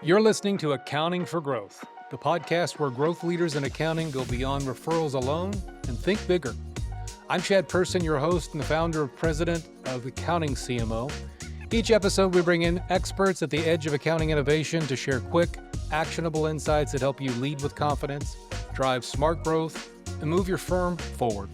You're listening to Accounting for Growth, the podcast where growth leaders in accounting go beyond referrals alone and think bigger. I'm Chad Person, your host and the founder and president of AccountingCMO. Each episode, we bring in experts at the edge of accounting innovation to share quick, actionable insights that help you lead with confidence, drive smart growth, and move your firm forward.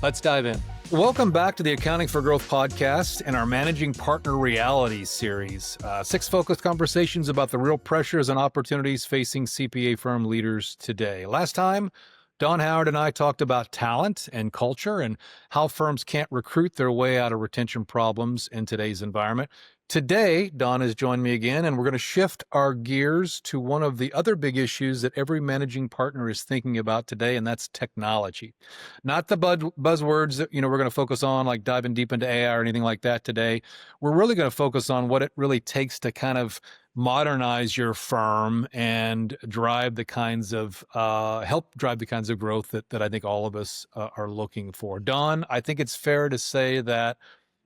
Let's dive in. Welcome back to the Accounting for Growth podcast and our Managing Partner Realities series. 6 focused conversations about the real pressures and opportunities facing CPA firm leaders today. Last time, Dawn Howard and I talked about talent and culture and how firms can't recruit their way out of retention problems in today's environment. Today, Dawn has joined me again, and we're going to shift our gears to one of the other big issues that every managing partner is thinking about today, and that's technology. Not the buzzwords that, we're going to focus on, like diving deep into AI or anything like that today. We're really going to focus on what it really takes to kind of modernize your firm and drive the kinds of, help drive the kinds of growth that I think all of us are looking for. Dawn, I think it's fair to say that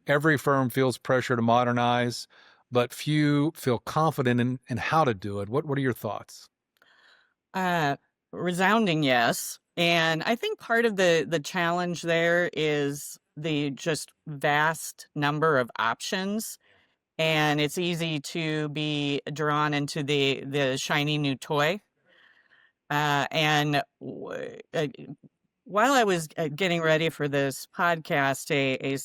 every firm feels pressure to modernize, but few feel confident in how to do it. What are your thoughts? Resounding yes. And I think part of the challenge there is the just vast number of options. And it's easy to be drawn into the shiny new toy. While I was getting ready for this podcast, a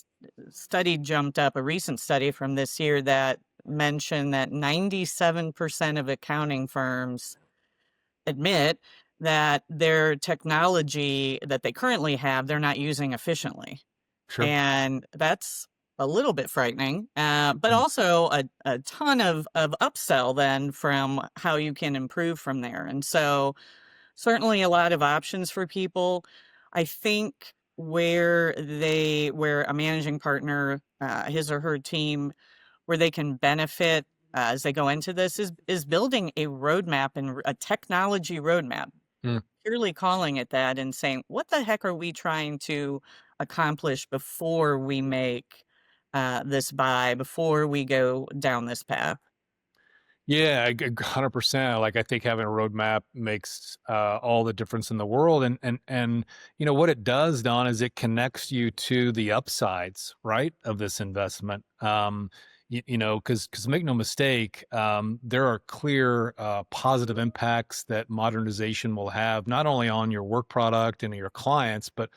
study jumped up, a recent study from this year that mentioned that 97% of accounting firms admit that their technology that they currently have, they're not using efficiently. Sure. And that's a little bit frightening, but also a ton of upsell then from how you can improve from there. And so certainly a lot of options for people. I think where a managing partner, his or her team, where they can benefit as they go into this is building a roadmap and a technology roadmap, purely calling it that and saying, what the heck are we trying to accomplish before we make this buy, before we go down this path? Yeah, 100%. Like, I think having a roadmap makes all the difference in the world. And what it does, Don, is it connects you to the upsides, right, of this investment. Because make no mistake, there are clear positive impacts that modernization will have, not only on your work product and your clients, but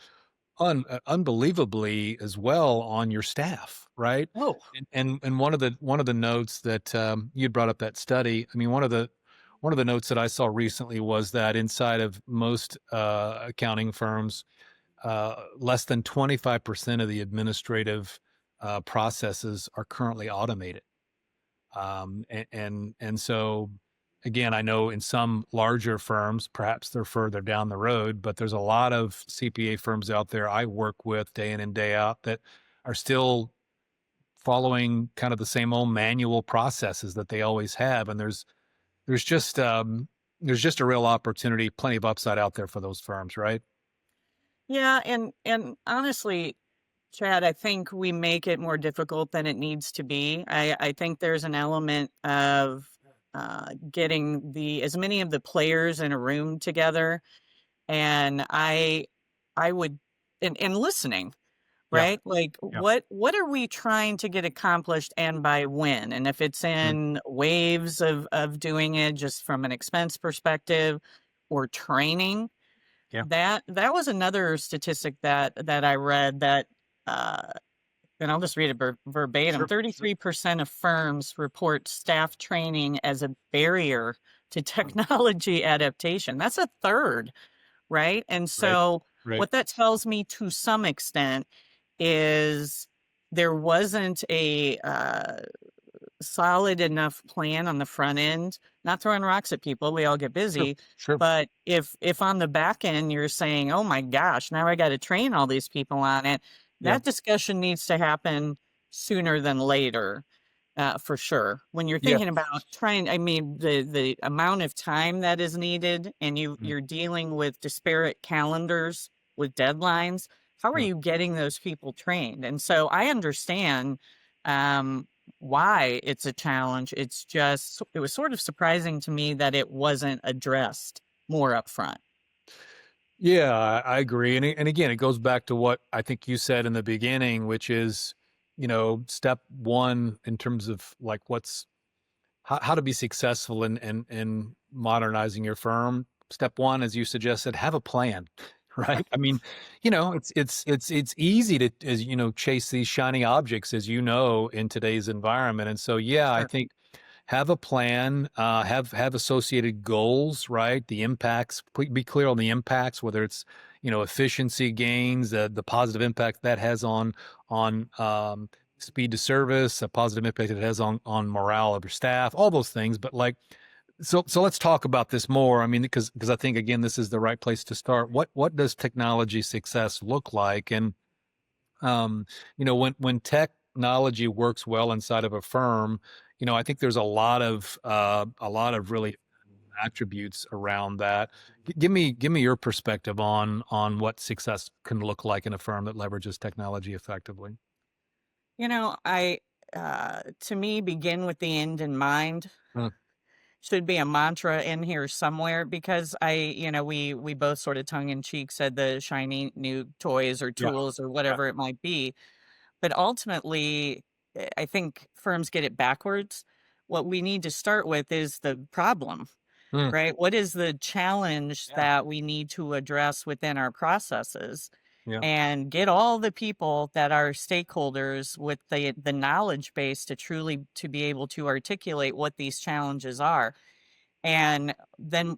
unbelievably as well on your staff, right? Oh, And one of the notes that you brought up that study. I mean, one of the notes that I saw recently was that inside of most accounting firms, less than 25% of the administrative processes are currently automated. And so, again, I know in some larger firms, perhaps they're further down the road, but there's a lot of CPA firms out there I work with day in and day out that are still following kind of the same old manual processes that they always have. And there's just a real opportunity, plenty of upside out there for those firms, right? yeah. And honestly, Chad, I think we make it more difficult than it needs to be. I think there's an element of getting as many of the players in a room together, and I would and listening, Yeah. right? Like Yeah. what are we trying to get accomplished and by when? And if it's in waves of doing it just from an expense perspective or training, Yeah. that was another statistic that I read that and I'll just read it verbatim. Sure. 33% of firms report staff training as a barrier to technology adaptation. That's a third, right? And so Right. what that tells me to some extent is there wasn't a solid enough plan on the front end, not throwing rocks at people. We all get busy. Sure. But if on the back end you're saying, oh my gosh, now I got to train all these people on it, Yeah. that discussion needs to happen sooner than later, for sure. When you're Yeah. thinking about the amount of time that is needed, and you're dealing with disparate calendars with deadlines, how are you getting those people trained? And so I understand why it's a challenge. It was sort of surprising to me that it wasn't addressed more upfront. Yeah, I agree. And again, it goes back to what I think you said in the beginning, which is, step one in terms of like how to be successful in modernizing your firm. Step one, as you suggested, have a plan, right? I mean, it's easy to, as chase these shiny objects, as in today's environment. And so, yeah, I Sure. think have a plan, have associated goals, right? The impacts, be clear on the impacts, whether it's efficiency gains, the positive impact that has on speed to service, a positive impact it has on morale of your staff, all those things. But like, so let's talk about this more. I mean, because I think again, this is the right place to start. What does technology success look like? And when technology works well inside of a firm, I think there's a lot of really attributes around that. Give me your perspective on what success can look like in a firm that leverages technology effectively. I to me, begin with the end in mind Mm, should be a mantra in here somewhere, because we both sort of tongue in cheek said the shiny new toys or yeah, tools or yeah. whatever it might be. But ultimately, I think firms get it backwards. What we need to start with is the problem, Mm, right? What is the challenge yeah, that we need to address within our processes? yeah, And get all the people that are stakeholders with the knowledge base to truly to be able to articulate what these challenges are. And then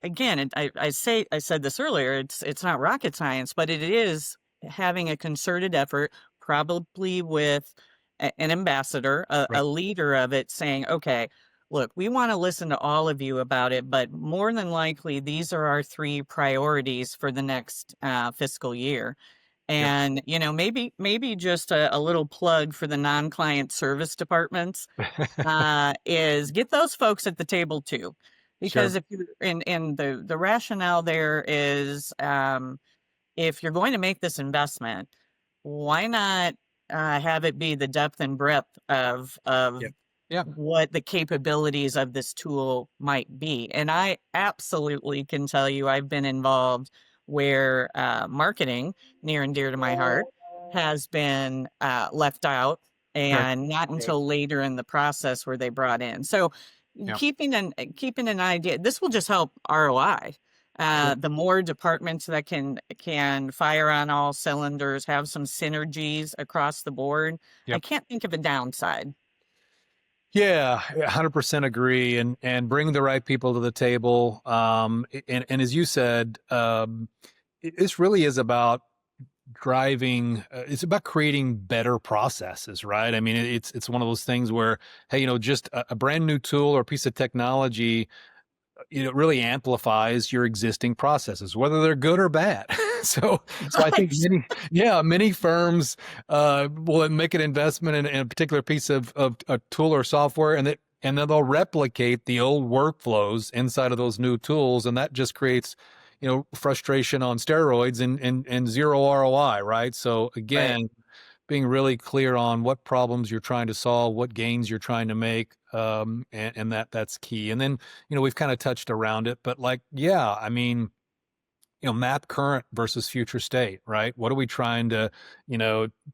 again, I said this earlier, it's not rocket science, but it is having a concerted effort, probably with an ambassador, right. a leader of it, saying, okay, look, we want to listen to all of you about it, but more than likely, these are our three priorities for the next fiscal year. Yep. And maybe just a little plug for the non-client service departments is get those folks at the table too, Sure. because if you and the rationale there is, if you're going to make this investment, why not have it be the depth and breadth of Yep. Yeah. what the capabilities of this tool might be. And I absolutely can tell you, I've been involved where marketing, near and dear to my heart, has been left out, Right. and not until later in the process were they brought in. So Yeah. keeping an idea, this will just help ROI. Sure. The more departments that can fire on all cylinders, have some synergies across the board, I Yep. can't think of a downside. Yeah, 100% agree, and bring the right people to the table. And as you said, this really is about driving. It's about creating better processes, right? I mean, it's one of those things where, hey, just a brand new tool or piece of technology, it really amplifies your existing processes, whether they're good or bad. So I think Right. many firms will make an investment in a particular piece of a tool or software, and then they'll replicate the old workflows inside of those new tools, and that just creates frustration on steroids and zero ROI, right? So Right. again, being really clear on what problems you're trying to solve, what gains you're trying to make, and that's key. And then, we've kind of touched around it, but like, yeah, I mean, map current versus future state, right? What are we trying to,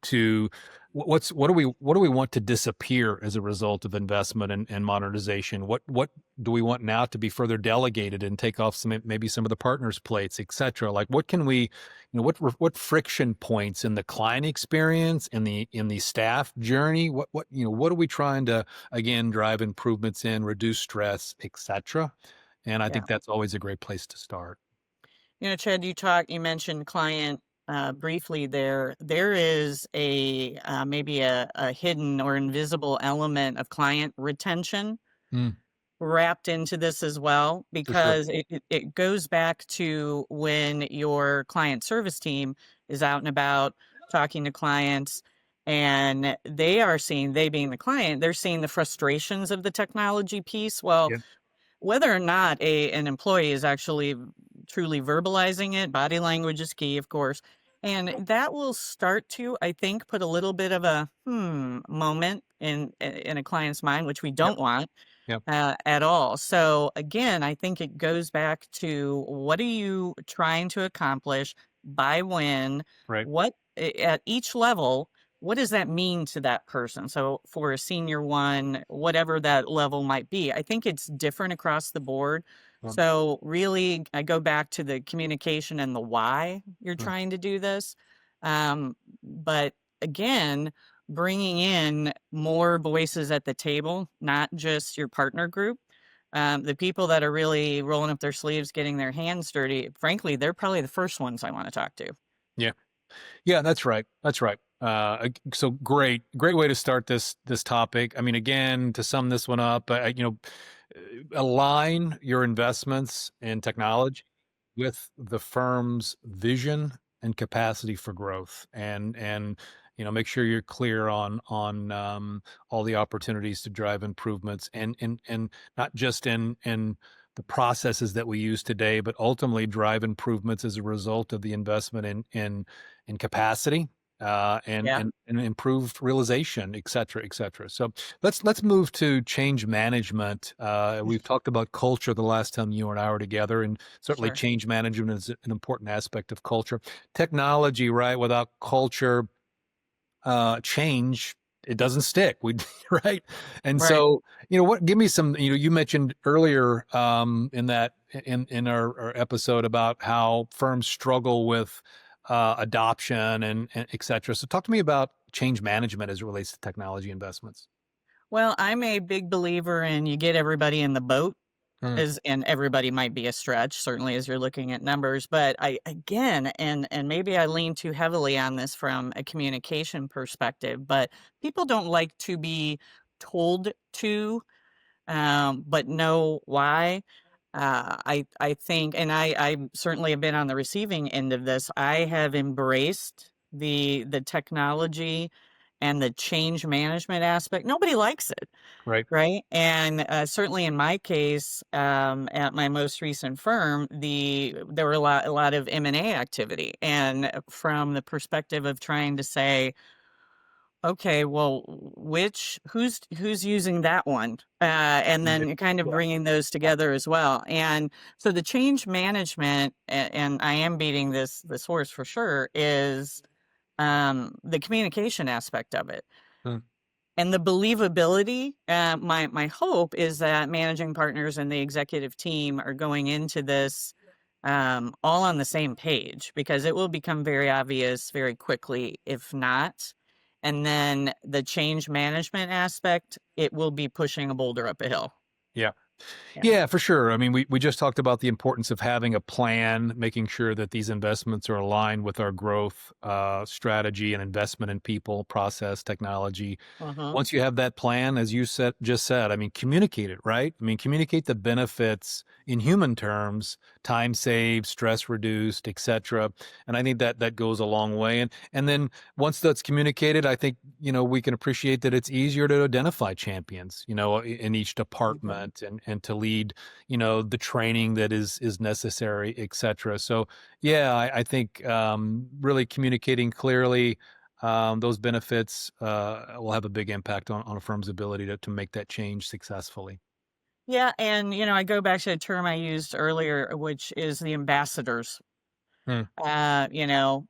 to what do we want to disappear as a result of investment and modernization? What do we want now to be further delegated and take off maybe some of the partners' plates, et cetera? Like what can we, what friction points in the client experience, in the staff journey? What are we trying to again drive improvements in, reduce stress, et cetera? And I Yeah. think that's always a great place to start. Chad, you mentioned client briefly there. There is maybe a hidden or invisible element of client retention Mm, wrapped into this as well, for sure. because it goes back to when your client service team is out and about talking to clients, and they being the client, they're seeing the frustrations of the technology piece. Well, Yeah. whether or not an employee is actually truly verbalizing it, body language is key, of course. And that will start to, I think, put a little bit of a moment in a client's mind, which we Yep. don't want Yep. at all. So again, I think it goes back to what are you trying to accomplish by when, Right. what at each level, what does that mean to that person? So for a senior one, whatever that level might be, I think it's different across the board. Um, So really, I go back to the communication and the why you're mm, trying to do this. But again, bringing in more voices at the table, not just your partner group. The people that are really rolling up their sleeves, getting their hands dirty, frankly, they're probably the first ones I want to talk to. yeah. Yeah, that's right. That's right. So great way to start this topic. I mean, again, to sum this one up, align your investments in technology with the firm's vision and capacity for growth, and make sure you're clear on all the opportunities to drive improvements, and not just in the processes that we use today, but ultimately drive improvements as a result of the investment in capacity, and Yeah, and improved realization, et cetera, et cetera. So let's move to change management. We've talked about culture the last time you and I were together, and certainly sure. change management is an important aspect of culture. Technology, right? Without culture, change, it doesn't stick. We right, and Right. so what? Give me some. You mentioned earlier in our episode about how firms struggle with adoption and et cetera. So talk to me about change management as it relates to technology investments. Well, I'm a big believer in you get everybody in the boat. Mm, And everybody might be a stretch, certainly as you're looking at numbers. But I again, and maybe I lean too heavily on this from a communication perspective, but people don't like to be told to, but know why. I think, and I certainly have been on the receiving end of this. I have embraced the technology and the change management aspect. Nobody likes it. right. Right, and, certainly in my case, at my most recent firm, there were a lot of M&A activity, and from the perspective of trying to say, "Okay, well, who's using that one?" And Right. then kind of Yeah. bringing those together as well, and so the change management, and I am beating this horse for sure, is, the communication aspect of it. Mm, And the believability, my hope is that managing partners and the executive team are going into this all on the same page because it will become very obvious very quickly if not. And then the change management aspect, it will be pushing a boulder up a hill. yeah. Yeah. Yeah, for sure. I mean, we just talked about the importance of having a plan, making sure that these investments are aligned with our growth strategy and investment in people, process, technology. Uh-huh. Once you have that plan, as you just said, I mean, communicate it, right? I mean, communicate the benefits in human terms, time saved, stress reduced, et cetera. And I think that goes a long way. And then once that's communicated, I think, we can appreciate that it's easier to identify champions, in each Mhm. department, and to lead, the training that is necessary, et cetera. So yeah, I think really communicating clearly those benefits will have a big impact on a firm's ability to make that change successfully. Yeah, and I go back to a term I used earlier, which is the ambassadors. Hmm, uh, you know,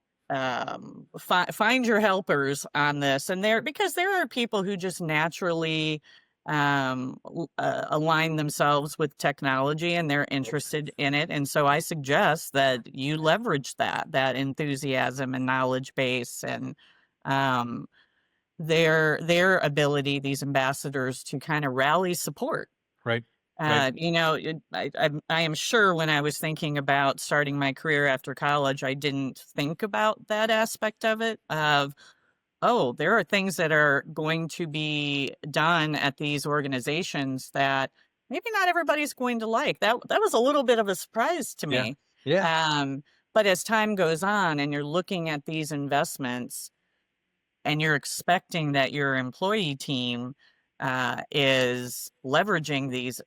find your helpers on this. And because there are people who just naturally align themselves with technology and they're interested in it. And so I suggest that you leverage that enthusiasm and knowledge base and um, their ability, these ambassadors, to kind of rally support. right, right. I am sure when I was thinking about starting my career after college, I didn't think about that aspect of it. Of oh, there are things that are going to be done at these organizations that maybe not everybody's going to like. That was a little bit of a surprise to Yeah, me. yeah, Um, but as time goes on, and you're looking at these investments and you're expecting that your employee team is leveraging these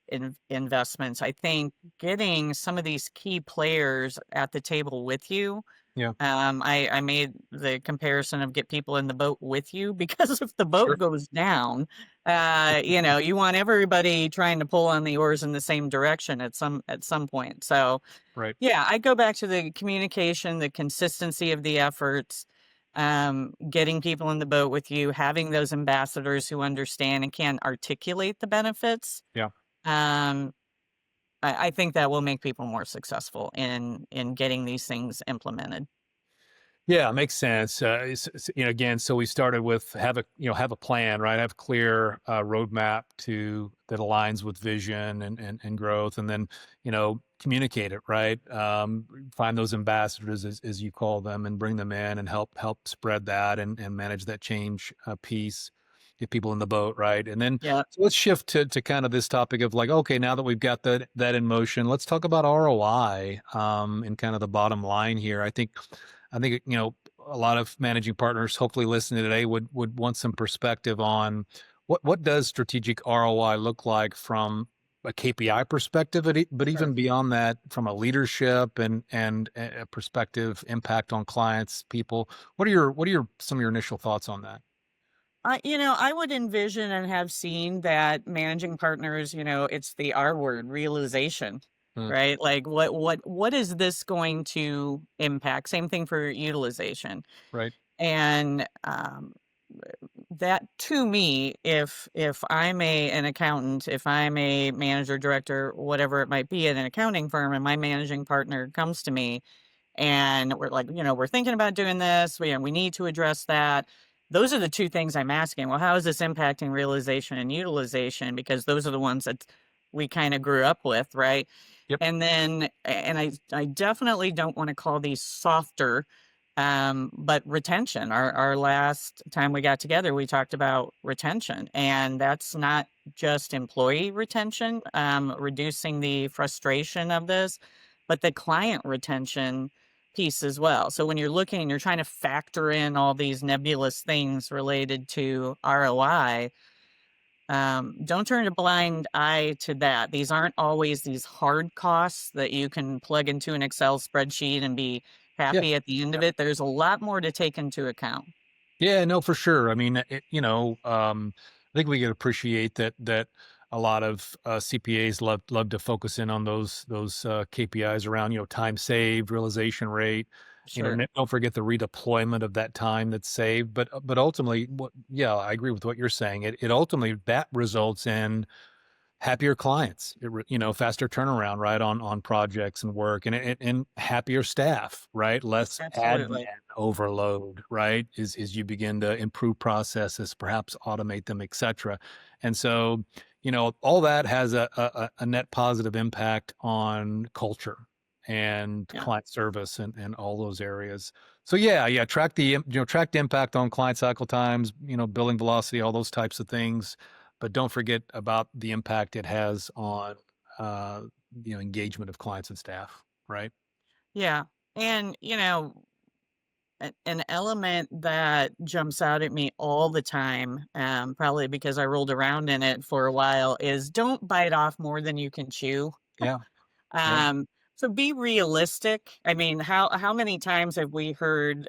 investments, I think getting some of these key players at the table with you Yeah. I made the comparison of get people in the boat with you because if the boat Sure. goes down, you want everybody trying to pull on the oars in the same direction at some point. So Right. yeah, I go back to the communication, the consistency of the efforts, getting people in the boat with you, having those ambassadors who understand and can articulate the benefits. Yeah. Um, I think that will make people more successful in getting these things implemented. Yeah, makes sense. Again, so we started with have a plan, right? Have a clear roadmap to that aligns with vision and growth, and then communicate it, right? Find those ambassadors, as you call them, and bring them in and help spread that and manage that change piece. Get people in the boat, right? And then Yeah, so let's shift to kind of this topic of like, okay, now that we've got that in motion, let's talk about ROI and kind of the bottom line here. I think a lot of managing partners, hopefully listening today, would want some perspective on what does strategic ROI look like from a KPI perspective, but sure. even beyond that, from a leadership and a perspective impact on clients, people. What are your some of your initial thoughts on that? I would envision and have seen that managing partners, it's the R word, realization, Mm, right? Like what is this going to impact? Same thing for utilization. right. And that to me, if I'm an accountant, if I'm a manager, director, whatever it might be at an accounting firm, and my managing partner comes to me and we're like, we're thinking about doing this. We need to address that. Those are the two things I'm asking. Well, how is this impacting realization and utilization? Because those are the ones that we kind of grew up with, right? Yep. And then, and I definitely don't want to call these softer, but retention. Our last time we got together, we talked about retention, and that's not just employee retention, reducing the frustration of this, but the client retention piece as well. So when you're looking, you're trying to factor in all these nebulous things related to ROI. Don't turn a blind eye to that. These aren't always these hard costs that you can plug into an Excel spreadsheet and be Yeah. happy at the end of it. There's a lot more to take into account. Yeah, no, for sure. I mean, I think we can appreciate that a lot of CPAs love to focus in on those KPIs around time saved, realization rate. Sure. Don't forget the redeployment of that time that's saved. But ultimately, yeah, I agree with what you're saying. It ultimately that results in happier clients, faster turnaround, right, on projects and work, and happier staff, right, less admin Absolutely. overload, right, is you begin to improve processes, perhaps automate them, etc. And so, all that has a net positive impact on culture and Yeah. client service and all those areas. So yeah, track the impact on client cycle times, billing velocity, all those types of things, but don't forget about the impact it has on uh, engagement of clients and staff, right? Yeah. And, an element that jumps out at me all the time, probably because I rolled around in it for a while, is don't bite off more than you can chew. Yeah, yeah, Um, so be realistic. I mean, how many times have we heard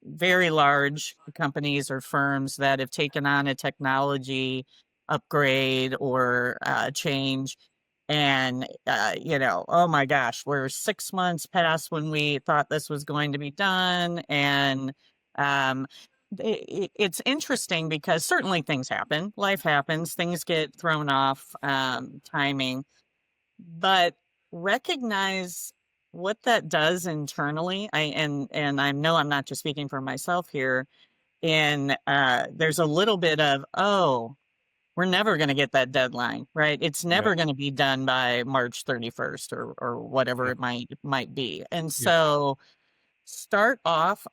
very large companies or firms that have taken on a technology upgrade or change, and oh my gosh, we're 6 months past when we thought this was going to be done, and um, it's interesting because certainly things happen, life happens, things get thrown off, timing, but recognize what that does internally. And I know I'm not just speaking for myself here. And there's a little bit of, oh, we're never going to get that deadline, right? It's yeah, never going to be done by March 31st or whatever yeah, it might be. And yeah, so start off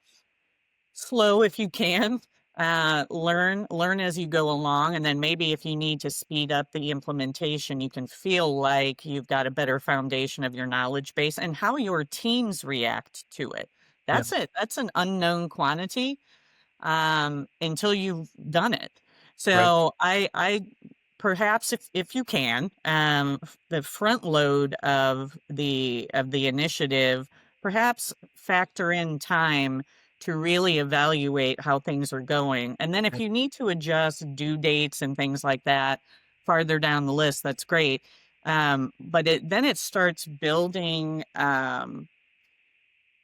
slow if you can. Learn as you go along, and then maybe if you need to speed up the implementation, you can feel like you've got a better foundation of your knowledge base and how your teams react to it. yeah, That's it. That's an unknown quantity until you've done it. right, So I perhaps if you can, the front load of the initiative perhaps factor in time to really evaluate how things are going. And then if Yep. you need to adjust due dates and things like that farther down the list, that's great. But then it starts building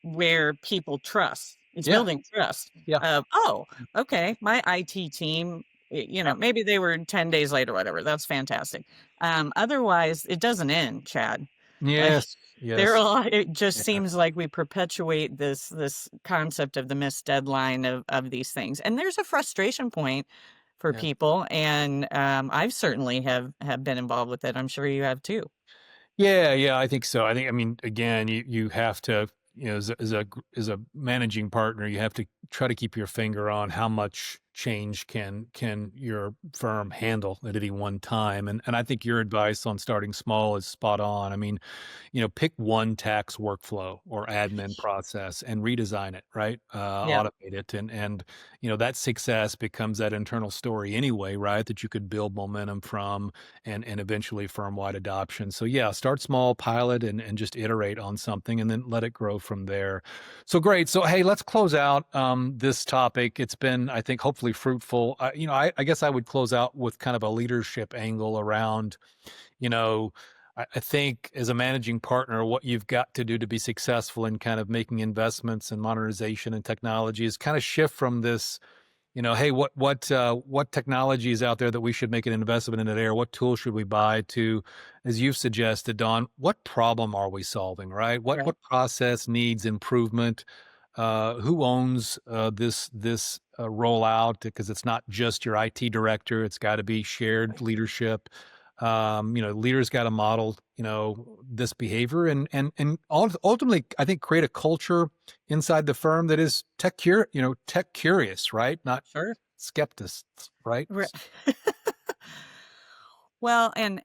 where people trust. It's Yeah. building trust Yeah. of, oh, okay, my IT team, Yeah. maybe they were 10 days late or whatever. That's fantastic. Otherwise, it doesn't end, Chad. Like Yes. there Yes. are, it just Yeah. seems like we perpetuate this concept of the missed deadline of these things. And there's a frustration point for Yeah. people. And I've certainly have been involved with it. I'm sure you have too. Yeah, yeah, I think so. I mean, again, you have to, as a managing partner, you have to try to keep your finger on how much change can your firm handle at any one time. And I think your advice on starting small is spot on. I mean, pick one tax workflow or admin process and redesign it, right? Yeah, Automate it. And, that success becomes that internal story anyway, right? That you could build momentum from and eventually firm-wide adoption. So yeah, start small, pilot, and just iterate on something and then let it grow from there. So great. So, hey, let's close out this topic. It's been, I think, hopefully fruitful. I guess I would close out with kind of a leadership angle around, you know, I think as a managing partner, what you've got to do to be successful in kind of making investments in modernization and technology is kind of shift from this, hey, what technology is out there that we should make an investment in today, or what tool should we buy to, as you've suggested, Dawn, what problem are we solving, right? right. What process needs improvement? Who owns this rollout? Because it's not just your IT director; it's got to be shared leadership. Leaders got to model, this behavior and ultimately, I think, create a culture inside the firm that is tech curious, right? Not Sure. skeptics, right? Right. Well, and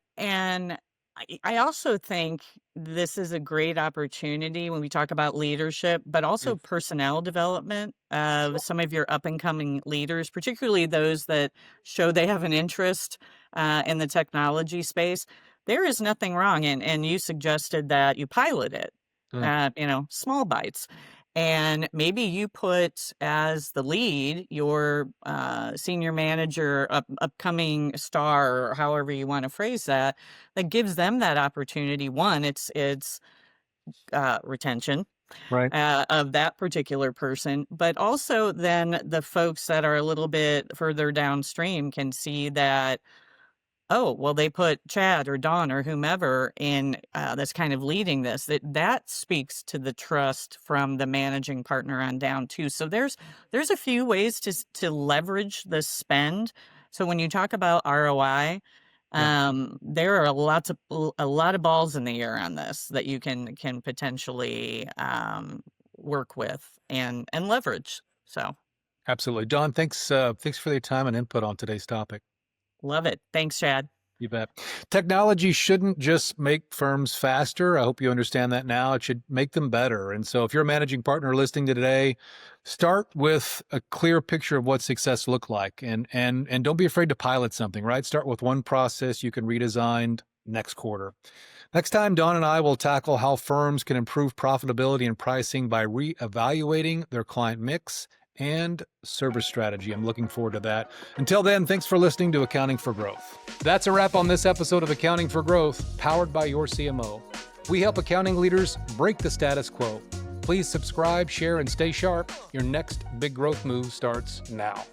I also think this is a great opportunity when we talk about leadership, but Mm, also personnel development of sure. some of your up and coming leaders, particularly those that show they have an interest in the technology space. There is nothing wrong, and you suggested that you pilot it, Mm, small bites. And maybe you put as the lead your senior manager, upcoming star, or however you want to phrase that, that gives them that opportunity. One, it's retention right. of that particular person, but also then the folks that are a little bit further downstream can see that, oh, well, they put Chad or Dawn or whomever in that's kind of leading this. That speaks to the trust from the managing partner on down too. So there's a few ways to leverage the spend. So when you talk about ROI, Yeah. there are a lot of balls in the air on this that you can potentially work with and leverage. So Absolutely. Dawn, thanks for your time and input on today's topic. love it. Thanks, Chad. You bet. Technology shouldn't just make firms faster. I hope you understand that now. It should make them better. And so if you're a managing partner listening to today, start with a clear picture of what success look like and don't be afraid to pilot something, right? Start with one process you can redesign next quarter. Next time, Dawn and I will tackle how firms can improve profitability and pricing by reevaluating their client mix and service strategy. I'm looking forward to that. Until then, thanks for listening to Accounting for Growth. That's a wrap on this episode of Accounting for Growth, powered by YorCMO. We help accounting leaders break the status quo. Please subscribe, share, and stay sharp. Your next big growth move starts now.